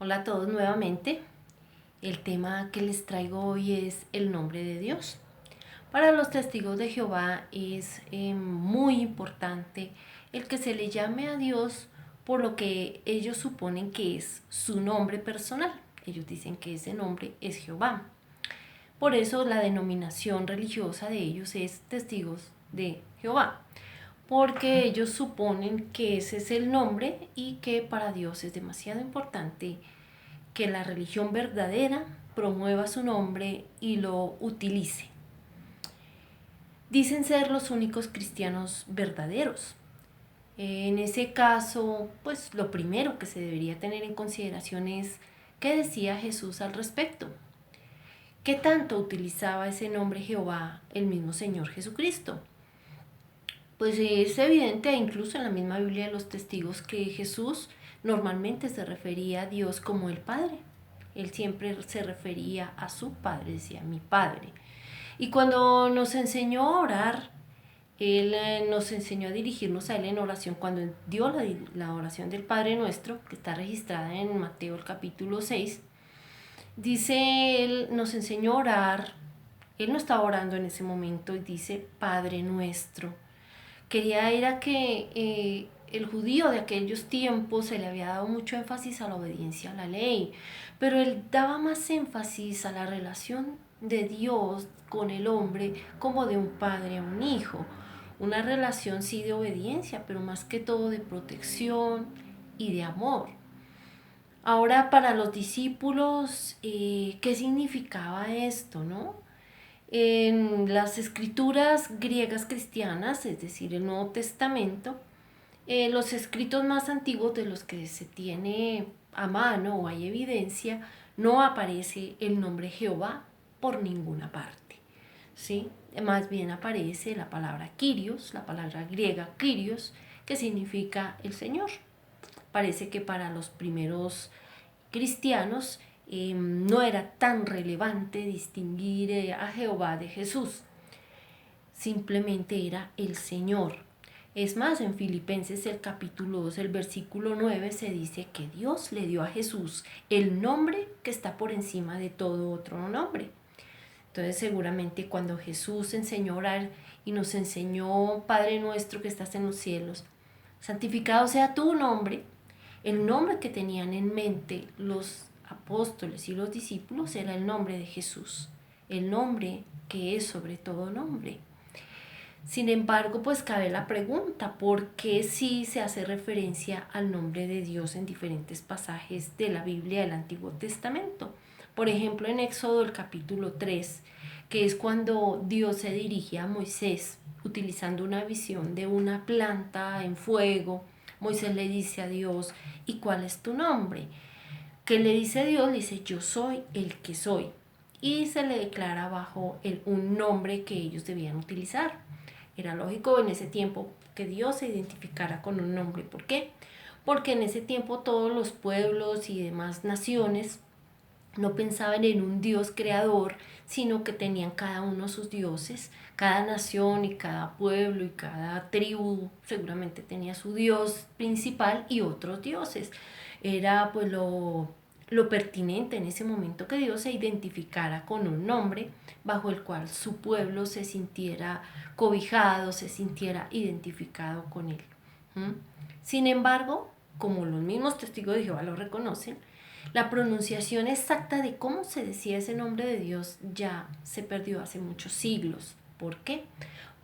Hola a todos nuevamente. El tema que les traigo hoy es el nombre de Dios. Para los testigos de Jehová es muy importante el que se le llame a Dios por lo que ellos suponen que es su nombre personal. Ellos dicen que ese nombre es Jehová. Por eso la denominación religiosa de ellos es Testigos de Jehová, porque ellos suponen que ese es el nombre y que para Dios es demasiado importante que la religión verdadera promueva su nombre y lo utilice. Dicen ser los únicos cristianos verdaderos. En ese caso, pues lo primero que se debería tener en consideración es qué decía Jesús al respecto. ¿Qué tanto utilizaba ese nombre Jehová el mismo Señor Jesucristo? Pues es evidente, incluso en la misma Biblia de los testigos, que Jesús normalmente se refería a Dios como el Padre. Él siempre se refería a su Padre, decía mi Padre. Y cuando nos enseñó a orar, Él nos enseñó a dirigirnos a Él en oración. Cuando dio la oración del Padre Nuestro, que está registrada en Mateo el capítulo 6, dice, Él nos enseñó a orar. Él no estaba orando en ese momento y dice, Padre Nuestro. Quería era que el judío de aquellos tiempos se le había dado mucho énfasis a la obediencia a la ley, pero él daba más énfasis a la relación de Dios con el hombre como de un padre a un hijo. Una relación sí de obediencia, pero más que todo de protección y de amor. Ahora para los discípulos, ¿qué significaba esto, no? En las escrituras griegas cristianas, es decir, el Nuevo Testamento, los escritos más antiguos de los que se tiene a mano o hay evidencia, no aparece el nombre Jehová por ninguna parte, ¿sí? Más bien aparece la palabra Kyrios, la palabra griega Kyrios, que significa el Señor. Parece que para los primeros cristianos no era tan relevante distinguir a Jehová de Jesús. Simplemente era el Señor. Es más, en Filipenses el capítulo 2, el versículo 9 se dice que Dios le dio a Jesús el nombre que está por encima de todo otro nombre. Entonces seguramente cuando Jesús enseñó a orar y nos enseñó, Padre nuestro que estás en los cielos, santificado sea tu nombre, el nombre que tenían en mente los apóstoles y los discípulos era el nombre de Jesús, el nombre que es sobre todo nombre. Sin embargo, pues cabe la pregunta, ¿por qué sí se hace referencia al nombre de Dios en diferentes pasajes de la Biblia del Antiguo Testamento? Por ejemplo, en Éxodo el capítulo 3, que es cuando Dios se dirige a Moisés utilizando una visión de una planta en fuego. Moisés le dice a Dios, ¿y cuál es tu nombre? ¿Qué le dice Dios? Le dice, yo soy el que soy. Y se le declara bajo un nombre que ellos debían utilizar. Era lógico en ese tiempo que Dios se identificara con un nombre. ¿Por qué? Porque en ese tiempo todos los pueblos y demás naciones no pensaban en un Dios creador, sino que tenían cada uno sus dioses. Cada nación y cada pueblo y cada tribu seguramente tenía su Dios principal y otros dioses. Era pues lo pertinente en ese momento que Dios se identificara con un nombre bajo el cual su pueblo se sintiera cobijado, se sintiera identificado con él. Sin embargo, como los mismos testigos de Jehová lo reconocen, la pronunciación exacta de cómo se decía ese nombre de Dios ya se perdió hace muchos siglos. ¿Por qué?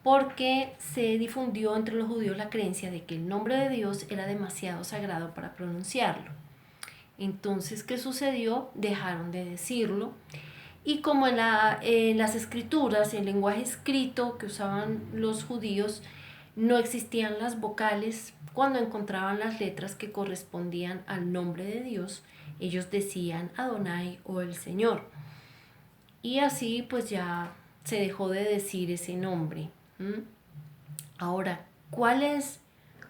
Porque se difundió entre los judíos la creencia de que el nombre de Dios era demasiado sagrado para pronunciarlo. Entonces, ¿qué sucedió? Dejaron de decirlo. Y como en las escrituras, el lenguaje escrito que usaban los judíos, no existían las vocales, cuando encontraban las letras que correspondían al nombre de Dios, ellos decían Adonai o el Señor. Y así pues ya se dejó de decir ese nombre. Ahora, ¿cuál es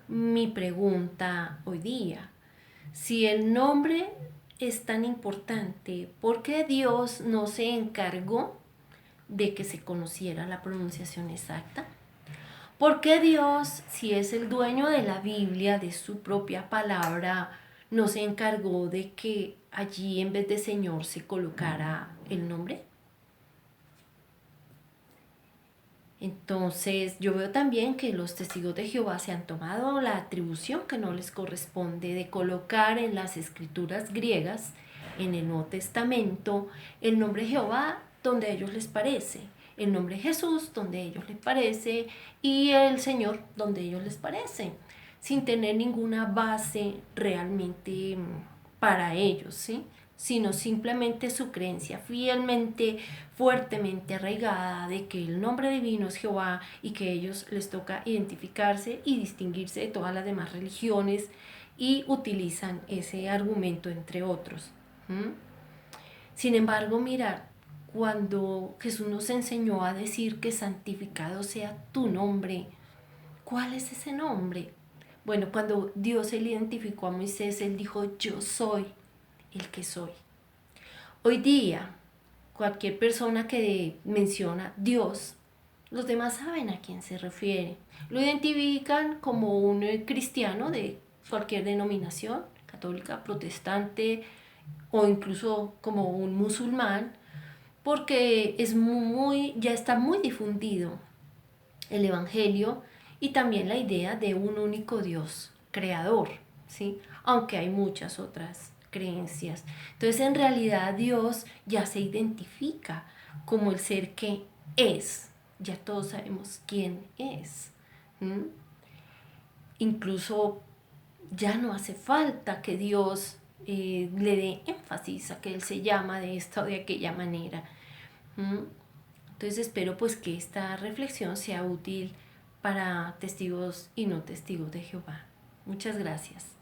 mi pregunta hoy día? Si el nombre es tan importante, ¿por qué Dios no se encargó de que se conociera la pronunciación exacta? ¿Por qué Dios, si es el dueño de la Biblia, de su propia palabra, no se encargó de que allí en vez de Señor se colocara el nombre. Entonces yo veo también que los testigos de Jehová se han tomado la atribución que no les corresponde de colocar en las escrituras griegas, en el Nuevo Testamento, el nombre Jehová donde a ellos les parece, el nombre Jesús donde a ellos les parece y el Señor donde a ellos les parece, sin tener ninguna base realmente para ellos, ¿sí? Sino simplemente su creencia fielmente, fuertemente arraigada de que el nombre divino es Jehová y que a ellos les toca identificarse y distinguirse de todas las demás religiones y utilizan ese argumento entre otros. ¿Mm? Sin embargo, mirad, cuando Jesús nos enseñó a decir que santificado sea tu nombre, ¿cuál es ese nombre? Bueno, cuando Dios se le identificó a Moisés, él dijo, yo soy el que soy. Hoy día, cualquier persona que menciona Dios, los demás saben a quién se refiere. Lo identifican como un cristiano de cualquier denominación, católica, protestante o incluso como un musulmán, porque ya está muy difundido el Evangelio y también la idea de un único Dios, creador, ¿sí? Aunque hay muchas otras creencias. Entonces, en realidad Dios ya se identifica como el ser que es. Ya todos sabemos quién es. ¿Mm? Incluso ya no hace falta que Dios le dé énfasis a que Él se llama de esta o de aquella manera. ¿Mm? Entonces espero pues que esta reflexión sea útil para testigos y no testigos de Jehová. Muchas gracias.